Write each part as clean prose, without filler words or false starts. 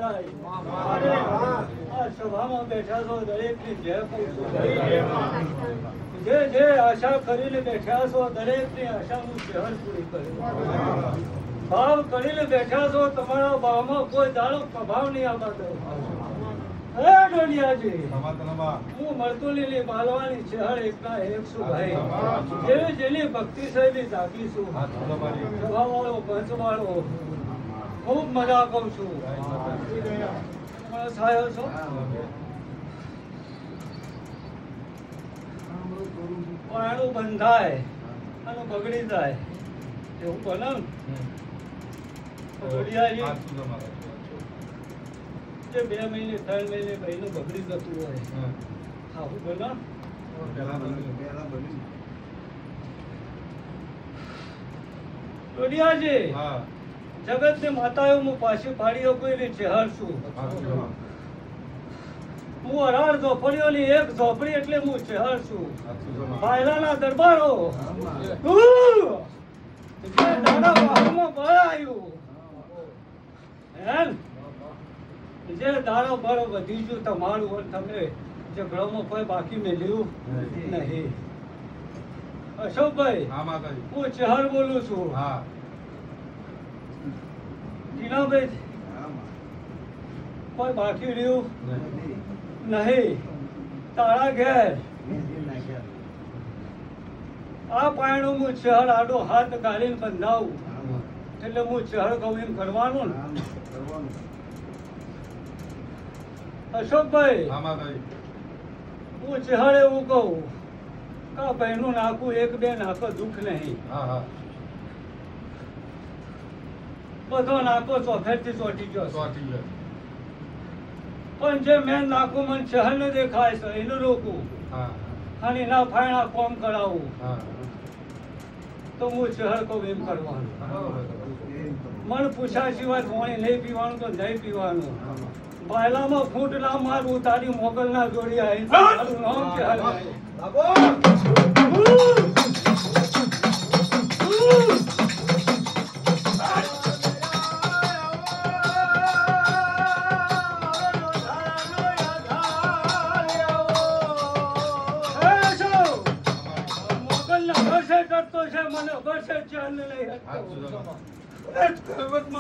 થાય. આ સભામાં બેઠા છો દરેકની જય કહું છું. જે આશા કરીને બેઠા છો દરેકની આશાનું શહેર પૂરી કરે. ભાવ કરીને બેઠા છો તમારા ભાવમાં કોઈ દાડો પ્રભાવ નહીં આવવા દો. હે ડોલિયાજી, હું મળતુલીની બાલવાની શહેર એકના એક છું ભાઈ. જેની ભક્તિ શૈલી જાગી છું. સભાવાળો પંચવાળો ખૂબ મજા કરું છું. સાહેબ છો પાણું બંધાય અને બગડી જાય એવું બને. જે 2 મહિને 3 મહિને ભાઈનું બગડી જતું હોય આવું બને. ડોડિયાજી, જગત ની માતાઓ હું પાછી પાડીઓ કોઈ ચહેર છું. હું 18 ઝોપડીઓની એક ઝોપડી એટલે હું ચહેર છું. ભાયલાના દરબારો જે દાડા બાહુમાં બળ આવ્યું જે દાડો બળ વધી ગયું તમારું તમે જે ઘરમાં કોઈ બાકી મેળ્યું નહીં. અશોકભાઈ, હું ચહેર બોલું છું. ટીનાભાઈ, કોઈ બાકી રહ્યું નહીં. તારા ઘેર આ પાયણું હું ચહેર આડો હાથ ગાળીને બંધાવું એટલે હું ચહેર કહું એમ કરવાનું ને. અશોકભાઈ, હું ચહેર એવું કહું કા બહેનું નાખું 1-2 નાખો દુઃખ નહીં. બધો નાખો ચોફેરથી ચોટી ગયો. પણ જે મેં નાખું મને ચહેર ને દેખાય છે એનું રોકું અને એના ફાયણા કોમ કરાવું તો હું ચહેર કહું એમ કરવાનું. મન પૂછ્યા સિવાય પાણી નહીં પીવાનું તો નહીં પીવાનું. બાયલામાં ફૂટ ના મારું તારી મોગલ ના જોડી આવી તારું નામ ચહેર.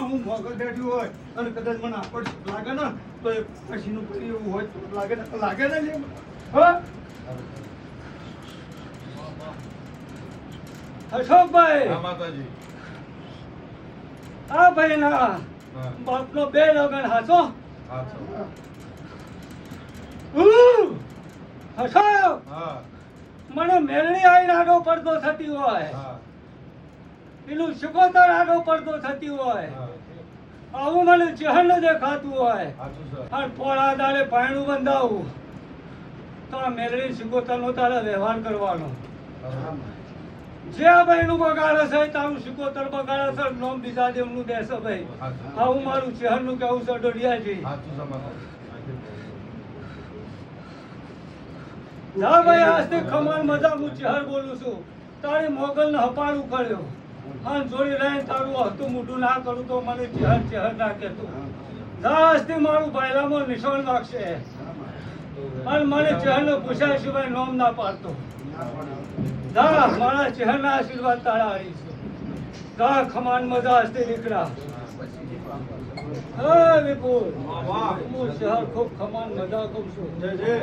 હું મોગલ બેઠ્યું હોય અને કદાચ મને આપડ લાગે ને તો એ પછીનું કરી એવું હોય તો લાગે ને અશોકભાઈ, આ ભાઈ ના બાપનો 2 લગન હાચો. અશોક, મને મેળણી આવીને આડો પડદો થતી હોય પેલું શિકોતર આડો પડદો થતી હોય આવું મને ચહેર ન દેખાતું હોય અને પોળા દાડે પાયણું બંધાવું તો આ મેળવી શિકોતર નો તારે વ્યવહાર કરવાનો. જે આ ભાઈનું બગાડે છે તારું શિકોતર બગાડે છે નોમ બીજા દેવનું દેશે ભાઈ. આવું મારું ચહેર નું કેવું છે ડોડિયાજી. ના ભાઈ, આજથી ખમાન મજા હું ચહેર બોલું છું. તારી મોગલ ને હપાડું કર્યો અને જોડી રહીને તારું હતું મોઢું ના કરું તો મને ચહેર ના કહેતું. આજથી મારું બાયલામાં નિશાન લાગશે અને મને ચહેર ને પૂછ્યા સિવાય નોમ ના પાડતો. મારા ચહેર ના આશીર્વાદ તારા આવી છે. ખમાન મજા આજથી નીકળ્યા. વિપુલ, હું ચહેર ખૂબ ખમાન મજા કઉ છું. જય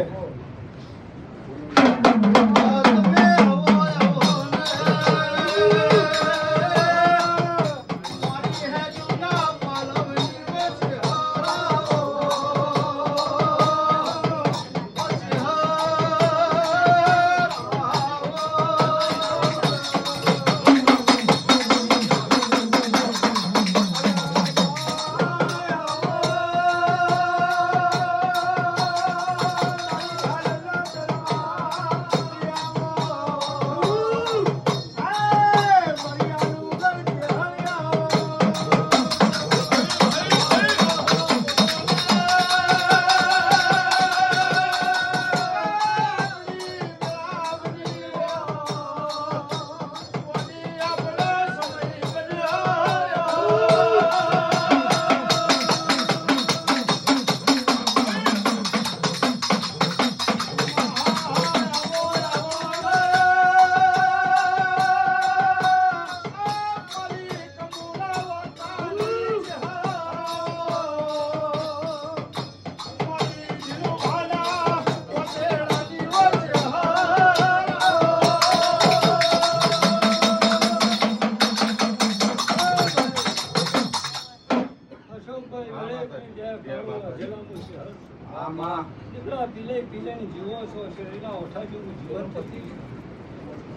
દરેકની જય કરો, અજેલાનું શહેર. હા માં દીકરા પીલે પીલેની જીવો છો, શેરીના ઓઠા જેવું જીવન પતી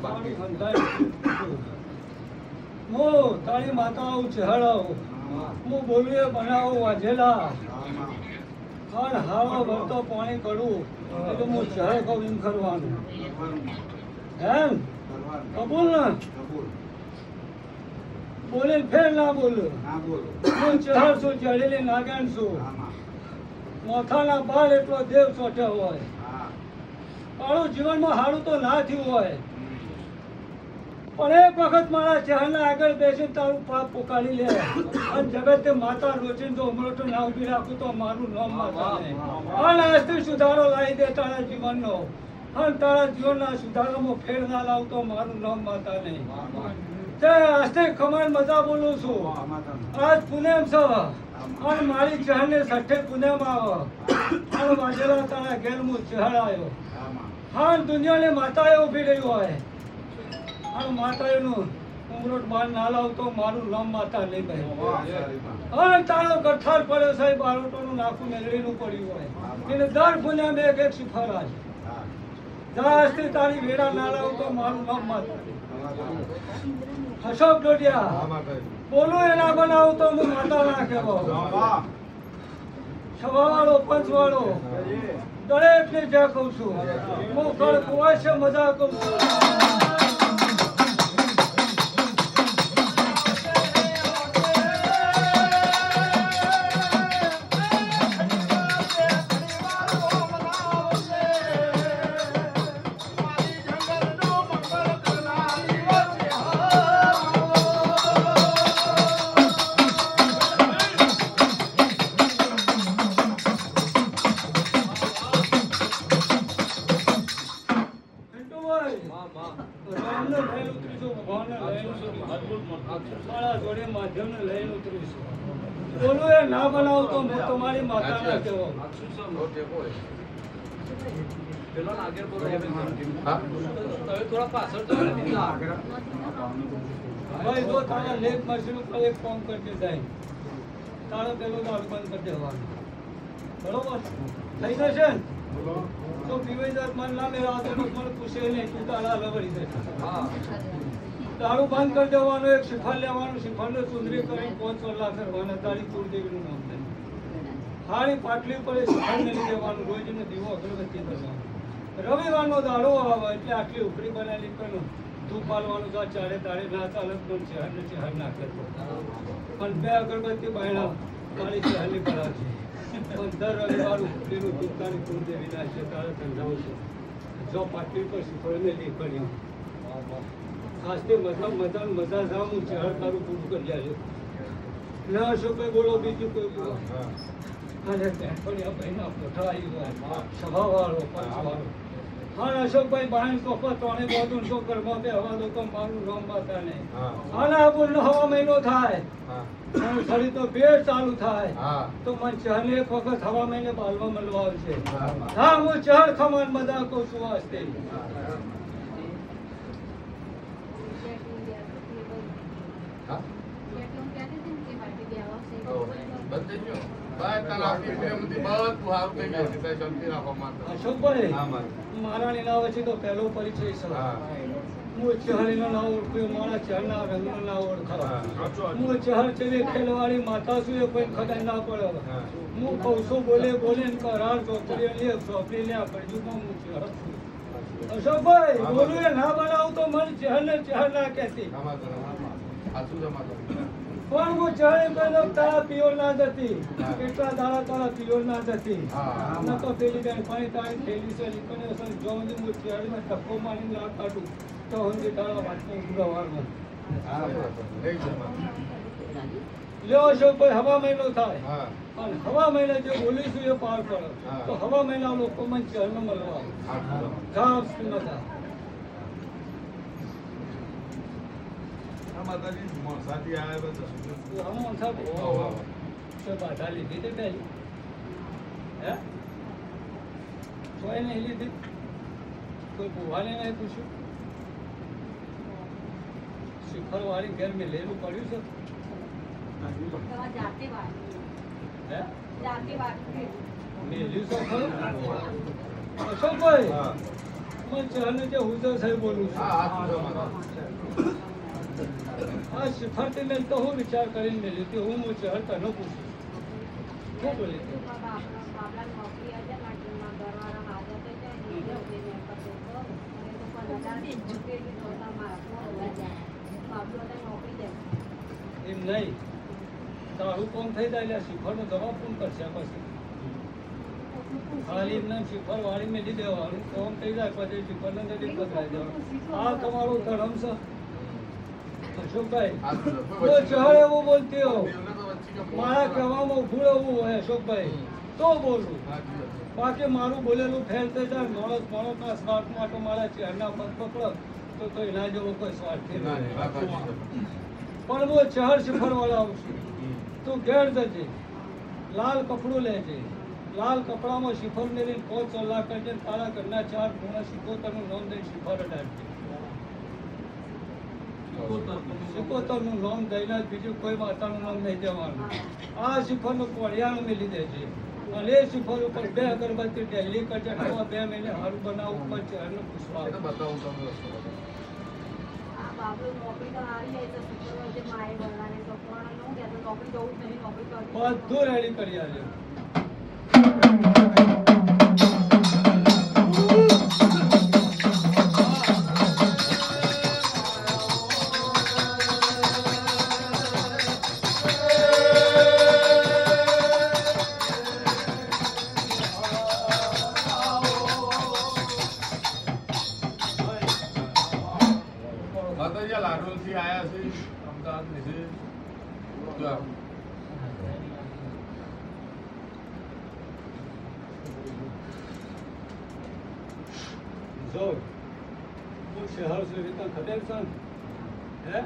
બાકી હું તારી માતા આવું ચહેરાવો હું બોલીએ બનાવો વાજેલા ખાણ હારો ભરતો પાણી કરું એટલે હું ચહેર કહું એમ કરવાનું એમ કબૂલ ને બોલે ફેર ના બોલું હું ચહેર છું ચડેલી નાગણ છું મોથાના બાળ એટલો દેવ ચોટ્યો હોય તારું જીવનમાં સારું તો ના થયું હોય પણ એક વખત મારા ચહેરના આગળ બેસીને તારું પાપ પોકારી લે અને જગતે માતા રોચીને તો ઉમરોટો ના ઉભી રાખું તો મારું નામ માતા નહીં અને આજથી સુધારો લાવી દે તારા જીવનનો અને તારા જીવનના સુધારામાં ફેર ના લાવતો મારું નામ માતા નહીં તે આજથી ખમાન મજા બોલું છું આજ પુનેમ છે અને મારી ચહેરને સઠ્ઠે પુનેમ આવે અને વાજેલા તારા ઘેર હું ચહેર આવ્યો હા દુનિયાને માતાએ ઉભી રહ્યું હોય અને માતાનું ઉમરોટ બાર ના લાવતો મારું નામ માતા નહીં ભાઈ અને તારો ગઠ્ઠાર પડ્યો સાહેબ બારોટોનું નાખું મેળવીનું પડ્યું હોય એને દર પુણ્યામાં એક એક શિફારા છે દાસથી તારી વેડા ના લાવતો મારું નામ માતા અશોક ડોડિયા બોલું એના બનાવું તો હું માતા ના કહેવો સભાવાળો પંચવાળો દરેકને જ્યાં કહું છું હું કળ કુવાશે મજા કહું છું બોલું એ ના બનાવું તો હું તમારી માતા ના કહેવો ભાઈ જો તારા લેખ મશીન ઉપર એક ફોર્મ કરી જાય તારો પેલો દારૂ બંધ કરી દેવાનો બરોબર થઈ જશે ને તો પીવાઈ મન ના મેળા તો મને પૂછે નહીં તું તારા લવડી દે દારૂ બંધ કરી દેવાનો એક શિફળ લેવાનું શિફળને ચુંદરી કરી 5 ચોલા કરવાના તારી કુળદેવીનું નામ લઈ હારી પાટલી પર શિફળને લઈ દેવાનું રોજને દીવો અગરબત્તી કરવાનો રવિવારનો દાડો આવે એટલે આટલી ઉખડી બનાવેલી પણ ધૂપ પાલવાનું તો ચારે તારે ના ચાલે પણ ચહેરને ચહેર નાખે પણ 2 અગરબત્તી બાયણા તારી ચહેરની કળા છે પણ દર રવિવાર ઉખડીનું ધૂપ તારી કુળદેવી ના છે તારે ધંધાવું છે જો પાટલી પર શિફળને લઈ કર્યું ખાસથી મજા જાઉં હું ચહેર તારું પૂરું કરી આવ્યો ના અશોકભાઈ બોલો બીજું કોઈ બોલો અને બેનપણીયા ભાઈના પોઠા આવી હોય સભાવાળો પંચવાળો હા અશોકભાઈ બાણ કોપા તોણે બધું તો ઘરમાં બે હવા દો તો મારું નામ માતા નહીં આના બોલનો હવા મહિનો થાય અને ફરી તો ભેટ ચાલુ થાય તો મને ચહેરને એક વખત હવા મહિને બાલવા મળવા આવશે હા હું ચહેર ખમાન મજા કહું છું વાસ્તે અશોકભાઈ મારા નામ છે તો પહેલો પરિચય છે હું ચહેરીનો ના ઓળખ્યો મારા ચહેરના રંગનો ના ઓળખાવ હું ચહેર ચેલી ખેલવાળી માતા છું એ કોઈ ખબર ના પડે હું કૌશો બોલે ને કરાર ચોપડી લે ચોપડી લે પડજુમાં હું ચહેર છું અશોકભાઈ બોલું એ ના બનાવું તો મને ચહેર ના કહેતી પણ હું ચહેરે પહેલો તારા પિયોર ના જતી કેટલા દાડા તારા પિયોર ના જતી ન તો પેલી બેન પાણી તારી થેલી છે લીકને અસર જો હું ચહેરીમાં ધક્કો મારીને ના કાઢું તો હું તારા વાતનો ગુરવારમાં લ્યો અશોકભાઈ હવા મહિનો થાય અને હવા મહિના જે બોલીશું એ પાર પડે તો હવા મહિના લોકો મને ચહેરનો મળવા ગામ સુનતા માતાજી મોસાથી આવ્યા બધા હું મોસા તો બાધા લીધી તે પહેલી હે કોઈ નહીં લીધી કોઈ ભુવાને નહીં પૂછ્યું શિખર વાળી ઘેર મેં લેલું પડ્યું છે હે જાતિ વાટકી મેલી તો ખરું અશોકભાઈ હા. મને ચહેરને જે હું તો સાહેબ બોલું છું હા, હા, પૂછો માતા. આ શિફરતી મેં તો હું વિચાર કરીને મેલી હતી હું ચહેર તને પૂછું શું બોલી હતી? બાબલા નોકરી આજે ના ઘરવાળા હાજર થઈ જાય ને એટલે ઉભી મેં કરતો હતો અને તો 15,000 રૂપિયા જોતા મારા બાબલો તો નોકરી જાય એમ નહીં તારું કોમ થઈ જાય એટલે શિફરનો જવાબ કોણ કરશે પછી ખાલી એમને શિફર વાળી મેલી દેવાનું કોમ થઈ જાય પછી શિફરને નથી પકડાઈ દેવાનું આ તમારું ધર્મ છે અશોકભાઈ હા, પૂછો. તો ચહર એવું બોલતી હો દેવને તો વચ્ચે કે બોલ. મારા કહેવામાં ઉભું રહેવું હોય અશોકભાઈ તો બોલું હા, જી, જી. બાકી મારું બોલેલું ફેલ થઈ જાય માણસના સ્વાર્થમાં તો મારા ચહેરના પગ પકડો તો એના જેવો કોઈ સ્વાર્થી ના, નહીં, વાત નથી. સાચી છે. પણ હું ચહર શિફર વાળા આવું છું હમ. તું ઘેર જજે લાલ કપડું લેજે લાલ કપડામાં શિફર મેળવીને 5 ચોલા કરજે ને તારા ઘરના 4 ખૂણા શિકોતરનું નામ દઈને શિફર અડાડજે શિકોતરનું નામ દઈને જ બીજું કોઈ માતાનું નામ નહીં દેવાનું આ શિફરનું કોળિયાનું મેલી દેજે અને એ શિફર ઉપર 2 અગરબત્તી ડેલી કરજે નવા 2 મહિને હારું બનાવવું ઉપર ચહેરનું પુષ્પા એ તો બતાવું તમને રસ્તો બતાવું. આ બાબલો નોકરી તો હારી જાય તો શુક્રવાર જે માએ બનાવે છોકરાને હું કહેતો નોકરી જવું જ નહીં નોકરી કરવી બધું રેડી કરી આલે માતાજી આ લાડોલથી આયા છે અમદાવાદ છે જો આ. જો હું શહેર સુધી તને ખબર છે ને? હે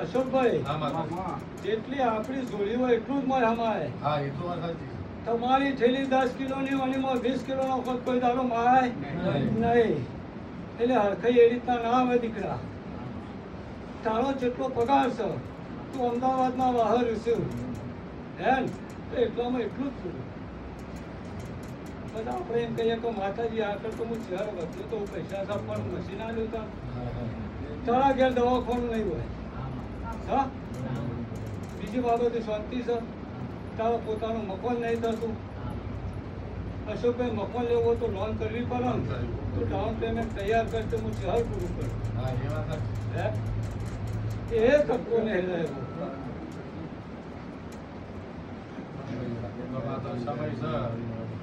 અશોકભાઈ હા, માતાજી. જેટલી આપણી જોડી હોય એટલું જ મારે હમાય હા, એ તો વાત સાચી. તમારી થેલી 10 કિલોની વણીમાં 20 કિલોનો ખોટ કોઈ દાડો માય નહીં. નહીં એટલે હરખાઈ એ રીતના ના આવે દીકરા તારો જેટલો પગાર છે તું અમદાવાદના બહાર છે હે ને? તો એટલામાં એટલું જ પૂરું બધા આપણે એમ કહીએ કે માતાજી આગળ તો હું ચહેરો વધ્યો તો પૈસા આપવાનું મશીન આવ્યું હતા હા, હા. તારા ઘેર દવાખાનું નહીં હોય હા બીજી બાબતે શાંતિ છે તારો પોતાનું મકાન નહીં થતું અશોકભાઈ મકાન લેવું હોય તો લોન કરવી પડે ને તો ડાઉન પેમેન્ટ તૈયાર કરશે હું ચહેર પૂરું કરું હા, એ વાત સાચી. હે એ તત્વો ને હેલાયો તો માતા સમય છે.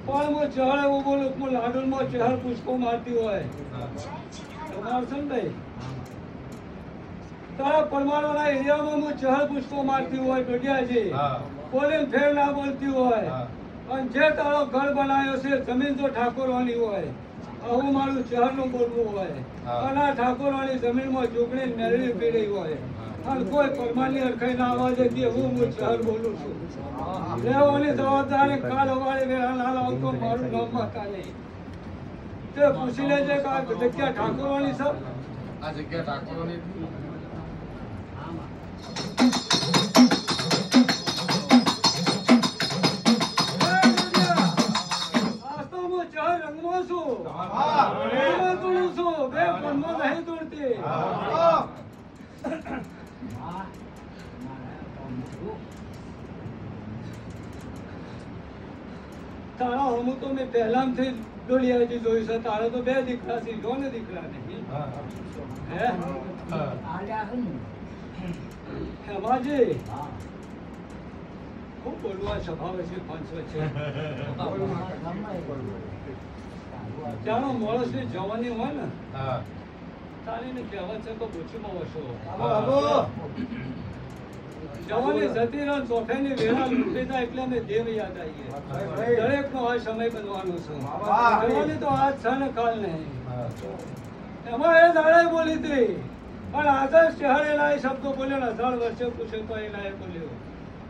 પણ હું ચહેર એવું બોલું હું લાડુમાં ચહેર પુષ્પો મારતી હોય હા. તમારે છે ને ભાઈ તારા પરમાણુના એરિયામાં હું ચહેર પુષ્પો મારતી હોય ડોડિયાજી હા. બોલીને ફેર ના બોલતી હોય હા. અને જે તારો ઘર બનાવ્યો છે જમીન તો ઠાકોરવાની હોય આવું મારું ચહેરનું બોલવું હોય હા. અને આ ઠાકોરવાની જમીનમાં જોગણી મેળવી પીડી હોય અને કોઈ પરમાની અરખાઈ ના આવવા દેતી એવું હું ચહેર બોલું છું લેવાની જવાબદારી કાલ હવારે વેળા ના લાવતો મારું નામ માતા નહીં તે પૂછી લેજે કે આ જગ્યા ઠાકોરવાની છે આ જગ્યા ઠાકોરોની આ તો હું ચહેર રંગમાં છું હા. રંગમાં તોડું છું બે પનમાં નહીં તોડતી હા. તારા હમું તો મેં પહેલાથી ડોલિયાજી જોયું છે તારા તો 2 દીકરા છે જો ને દીકરા નહીં હા. હે હા. હેમાજી ખૂબ બોલવા સ્વભાવ છે પાંચસો છે જાણો માણસની જવાની હોય ને હા. તારીને કહેવત છે તો પૂછીમાં વસો હા. જવાની જતી રહે ચોફેની વેળા લૂંટી જાય એટલે અમે દેવ યાદ આવીએ દરેકનો આ સમય બનવાનો છે જવાની તો આજ છે ને કાલ નહીં હા. એમાં એ દાડે બોલી હતી પણ આદર્શ ચહેરે લાય શબ્દો બોલ્યો 1000 વર્ષે પૂછે તો એ લાય બોલ્યો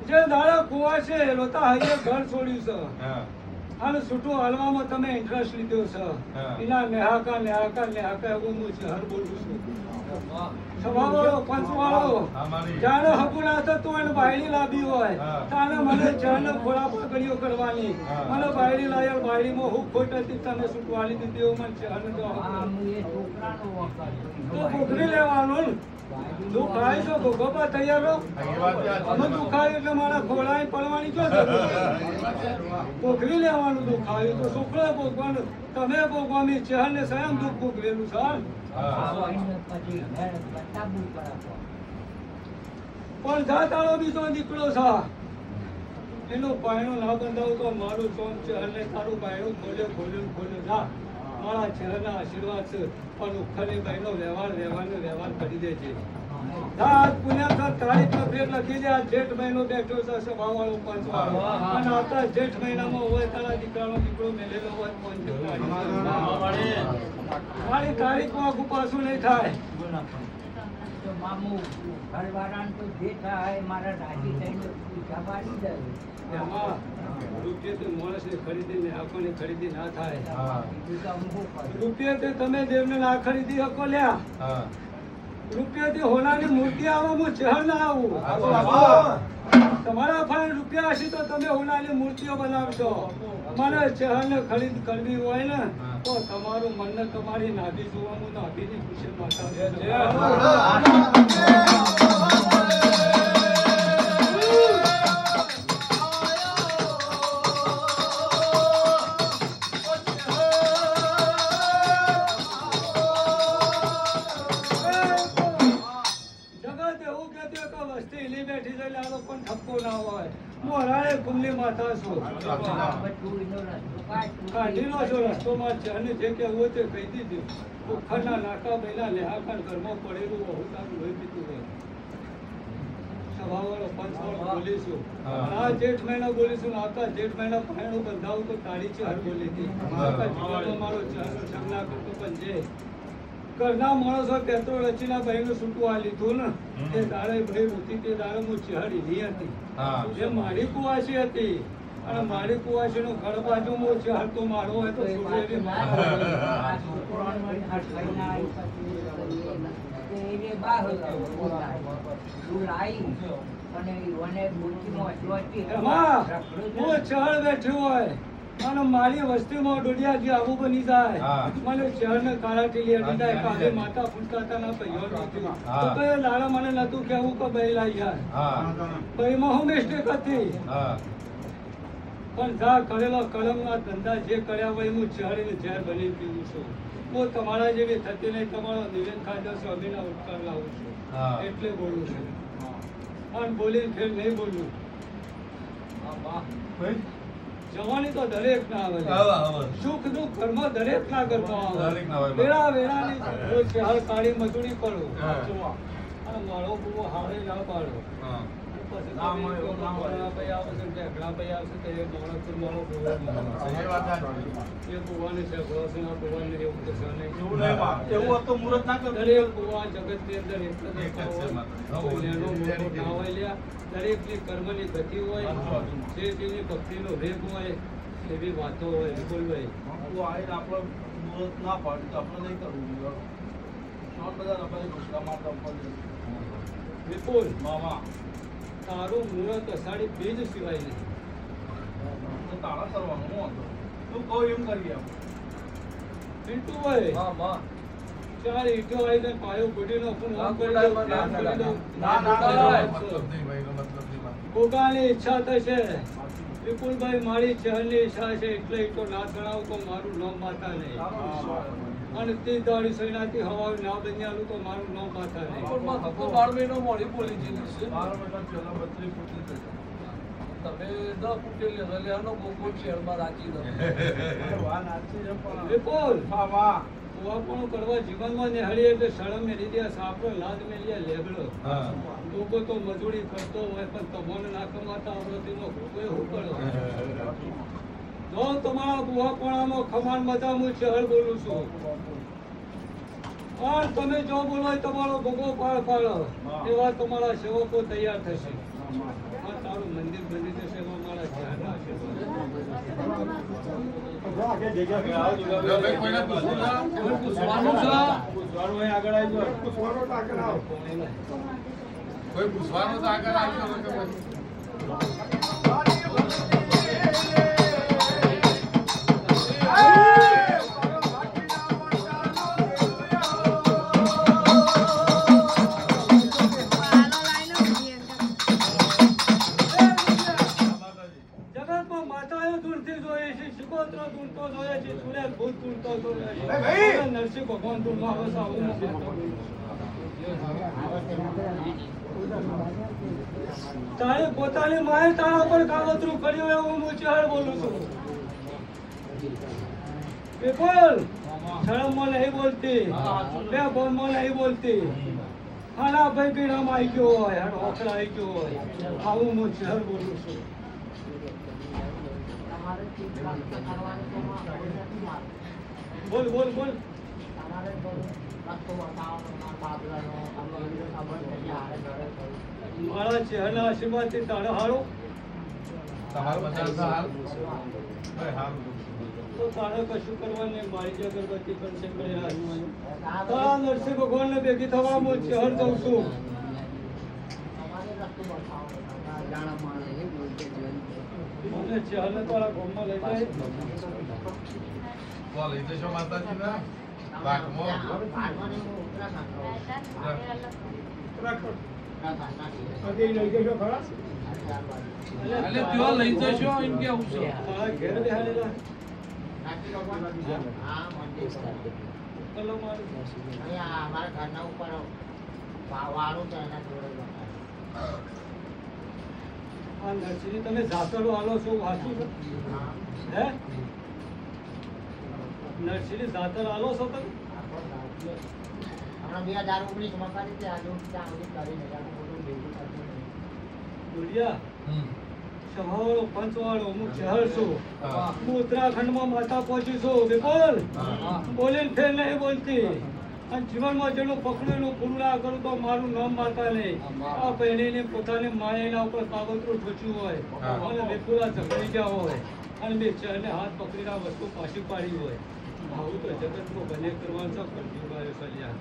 જે દાડા કુવા છે રોતા હૈયે ઘર છોડ્યું છે હા. અને છૂટું હાલવામાં તમે ઇન્ટરેસ્ટ લીધો છે હા. એના નેહાકા નેહાકા નેહાકા એવું હું ચહેર બોલું છું સભાવાળો પંચવાળો અમારી જાણે હકુના થતું હોય ને બાયડી લાવી હોય હા. તાને મને જાણે ખોળા પકડીઓ કરવાની હા. મને બાયડી લાયા બાયડીમાં હું ખોટ હતી તને છૂટવાલી દીધી એવું મને જાણે તો ભોગવી લેવાનું ને. તું ખાય છો ભોગવવા તૈયાર રહો. એ વાત સાચી. અમે તું ખાય એટલે મારા ખોળાએ પડવાની ક્યાં જરૂર છે? ભોગવી લેવાનું તું ખાયું તો છોકરો ભોગવાનું તમે ભોગવાની ચહેરને સ્વયં દુઃખ ભોગવેલું છે હા. પણ જા તારો બીજો દીકરો છે એનો પાયણો ના બંધાવ તો મારું ચોમ ચહેરને તારું પાયણું ખોલ્યો જા મારા ચહેરના આશીર્વાદ છે પણ ઉખડની બહેનો વ્યવહાર કરી દેજે જા આજ પુણ્યા સા તારીખ પર ફેર લખી દે આ જેઠ મહિનો બેઠો છે સભાવાળો પંચવાળો અને આવતા જેઠ મહિનામાં હોય તારા દીકરાનો દીકરો મેલેલો હોય મારી તારીખમાં આખું પાછું નહીં થાય એમાં રૂપિયાથી માણસને ખરીદીને આંખોની ખરીદી ના થાય હા. રૂપિયાથી તમે દેવને ના ખરીદી શકો લ્યા હા. રૂપિયાથી હોનાની મૂર્તિ આવો હું ચહેર ના આવું તમારા પાસે રૂપિયા હશે તો તમે હોનાની મૂર્તિઓ બનાવશો અમારે ચહેરને ખરીદ કરવી હોય ને તો તમારું મનને તમારી નાભી જોવાનું નાભીની ખુશી માતા જગત એવું કહેતું કે વસ્તી હિલી બેઠી છે એટલે આ લોકોને ઠપકો ના હોય મોરાએ કુમલી માતા છું કાઢી લો છો રસ્તોમાં છે અને જે કહેવું હોય તે કહી દીધું ઉખડના નાકા બૈલા લેહાકણ ઘરમાં પડેલું બહુ તારું લોહી પીતું હોય સભાવાળો પંચવાળો બોલીશું હા. અને આ જેઠ મહિના બોલીશું ને આવતા જેઠ મહિના પાયણું બંધાવું તો તારી છે હર બોલી હતી આખા જીવનમાં મારો ચહેરો સંજ્ઞા કરતો પણ જે ઘરના માણસો પેટ્રોલ રચીના ભાઈનું છૂટું આ લીધું ને એ દાડે ભાઈ રૂતી તે દાડે હું ચહેરી ની હતી હા. જે મારી કુવાસી હતી અને મારી કુવાસી નું ઘર બાજુ હું ચહેર તો મારો હોય તો છોકરી એમાં હું ચહેર બેઠ્યું હોય અને મારી વસ્તીમાં ડોડિયા જે આવું બની જાય હા. મને ચહેરને કાળાટી લેડી જાય કાલે માતા ફૂટકાતા ના પૈયો નહોતી હા. તો કયો દાડા મને નતું કેવું કે બૈલા યાર હા. બૈમાં હું મિસ્ટેક હતી હા. પણ જા કરેલો કલમના ધંધા જે કર્યા હોય હું ચહેરીને ઝેર બની પીવું છું હું તમારા જેવી થતી નહીં તમારો નિવેદ ખાધો સ્વામીના ઉપકાર લાવું છું હા. એટલે બોલું છું અને બોલીને ફેર નહીં બોલું જવાની તો દરેક ના આવે સુખ દુઃખ કર્મ દરેક ના ઘરમાં દરેક ના આવે હોય. વેળા વેળાની રોજ ચહેર કાળી મજૂરી કરો હા. અને મારો બુવો હારે ના પાડો હા. પછી ના મળે, તમે ના મળે. ઘણા ભાઈ આવશે ને ઝઘડા ભાઈ આવશે તો એ માણસ તો મારો બુવો જ માણસ. એ વાત સાચી. એ બુવાને ઝઘડો છે ને આ બુવાને એવું કશો નહીં. એવું નહીં બા. એવું હોત તો મુહૂર્ત ના કરતા. દરેક બુવા જગતની અંદર એક જ એક જ છે હોય. માત્ર. કોઈ નેનો મોટો ના હોય લ્યા. દરેકની કર્મની ગતિ હોય હા. જે જેની ભક્તિનો વેગ હોય એવી વાતો હોય વિપુલભાઈ તું આવીને આપણે મુહૂર્ત ના પાડી તો આપણે નહીં કરવું જોઈએ. શોર્ટ બધા રબારી ઘોષણા મારતા ઉપર વિપુલ મામા તારું મુહૂર્ત અષાઢી બીજ સિવાય નહીં તો તાળા કરવાનું હું હતો તું કહું એમ કરીએ આપણે. પિન્ટુભાઈ મામા ચાર ઈંટો આવીને પાયો ગોડી નાખું આમ કરી દઉં, તેમ કરી દઉં. ના, ના, ના, મતલબ નહીં ભાઈ, એનો મતલબ નહીં બા. ગોગાની ઈચ્છા થશે વિપુલભાઈ મારી ચહેરની ઈચ્છા છે એટલે ઈંટો ના ગણાવું તો મારું નામ માતા નહીં તારો વિશ્વાસ. અને તે દાડી સૈનાથી હવા ના બન્યાલું તો મારું નામ માતા નહીં બાર મહિનો મોડી બોલી જેલી છે. 12 મહિના પહેલા 32 ફૂટની થઈ. તમે 10 ફૂટેલી હલેવાનો ગોગો શેરમાં રાખી દો. વાત સાચી છે પણ વિપુલ મામા કુવાપણું કરવા જીવનમાં નિહાળી એટલે સળમ મેલી દે સાપડો લાદ મેલિયા લેબડો હા. લોકો તો મજૂરી કરતો હોય પણ તમને ના કમાતા આવડતીમાં કોઈ હું કરો જો તમારા બુહાપણામાં ખમાન બધા હું ચહેર બોલું છું પણ તમે જો બોલો હોય તમારો ભોગો પાર પાડો એવા તમારા સેવકો તૈયાર થશે આ તારું મંદિર બની જશે એમાં મારા ચહેરા જો ભાઈ કોઈને પૂછવું છે? પૂછવાનું છે. કોઈ પૂછવાનું તો આગળ આવજો કે પછી જગતમાં માતાઓ દૂરથી જોઈએ છે, શિકોત્રો દૂરતો જોઈએ છે, સૂર્ય ભૂત દૂરતો જોઈએ છે. ભાઈ! નરસિંહ ભગવાન દૂરમાં આવે છે, આવું નથી. તારે પોતાની માએ તારા પર કાવતરું કર્યું એવું હું ચહેર બોલું છું. વિપુલ, શરમમાં નહીં બોલતી, બે બોલમાં નહીં બોલતી. ખાના ભાઈ પીણામાં આવી ગયો હોય, હાડ ઓખલા આવી ગયો હોય, આવું હું ચહેર બોલું છું. તમારે ચીજ રસ્તો કરવાની તો કોઈ નથી મારું. બોલ બોલ બોલ. તમારે થોડું રસ્તો બતાવવાનો ના બાબલાનો તમને ખબર છે કે હારે ઘરે થયું. મારા ચહેરના આશીર્વાદથી તારે હારો તમારું બધા હાલ હાલ તો તારે કશું કરવાનું નહીં. મારી જે અગરબત્તી કરશે કરી રાખવાનું. તારા નરસિંહ ભગવાનને ભેગી થવા હું ચહેર દઉં છું. તમારે રસ્તો બતાવવાનો. મને ચહેરને તારા ગામમાં લઈ જાય. બોલ લઈ જશો માતાજીના રાખમાં ભાગવાને હું ઉત્તરાખંડ રહું છું. એટલે ત્યાં લઈ જશો એમ કેવું છે તારા ઘેર બેહાડેલા નાચી ભગવાન હા મંદિર કલો મારું. અહીંયા અમારા ઘરના ઉપર વાળું છે એના જોડે બતાવે. આ નરસિંહની તમે ઝાકરો આલો છો વાંચું છો હા હે નરસિંહની ઝાકર આલો છો તમે. હમણાં 2019 માં કરી હતી આજુ ત્યાં સુધી કરી નહીં આનું બધું ભેગું થતું નહીં. દુડિયા સભાવાળો પંચવાળો હું ચહેર છું. હા. હું ઉત્તરાખંડમાં માતા પહોંચી છું. વિપુલ બોલીને ફેર નહીં બોલતી. અને જીવનમાં જેનું પકડેલું પૂરું ના કરું તો મારું નામ માતા નહીં. આ પહેરીને પોતાની માએ એના ઉપર કાગતરું ઠોચ્યું હોય હા. અને વિપુલા ઝઘડી ગયા હોય અને બે ચહેરને હાથ પકડીને આ વસ્તુ પાછી પાડી હોય. આવું તો જગતમાં બને કરવાનું છે. કલયુગાયો કલ્યાણ.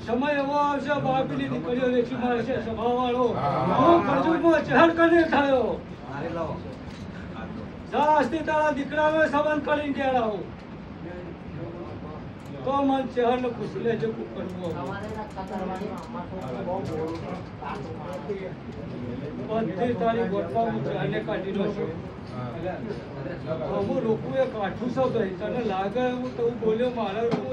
સમય એવો આવશે બાપીની દીકરીઓ વેચી મારશે સભાવાળો. હા. હું કલયુગમાં ચહેર કરીને થયો. જા આજથી તારા દીકરાનો સંબંધ કરીને ઘેર આવું. તો મન ચહેરને પૂછી લેજે શું કરવું હવે. તમારે રક્ષા કરવાની અમાર તો બહુ બોલું છે. સાસુ મારે. બધી તારી ગોઠવા હું ચહેરને કાઢીનો છું. અમુક લોકો એ કાઠું છો ભાઈ તને લાગે એવું તો હું બોલ્યો મારા લોકો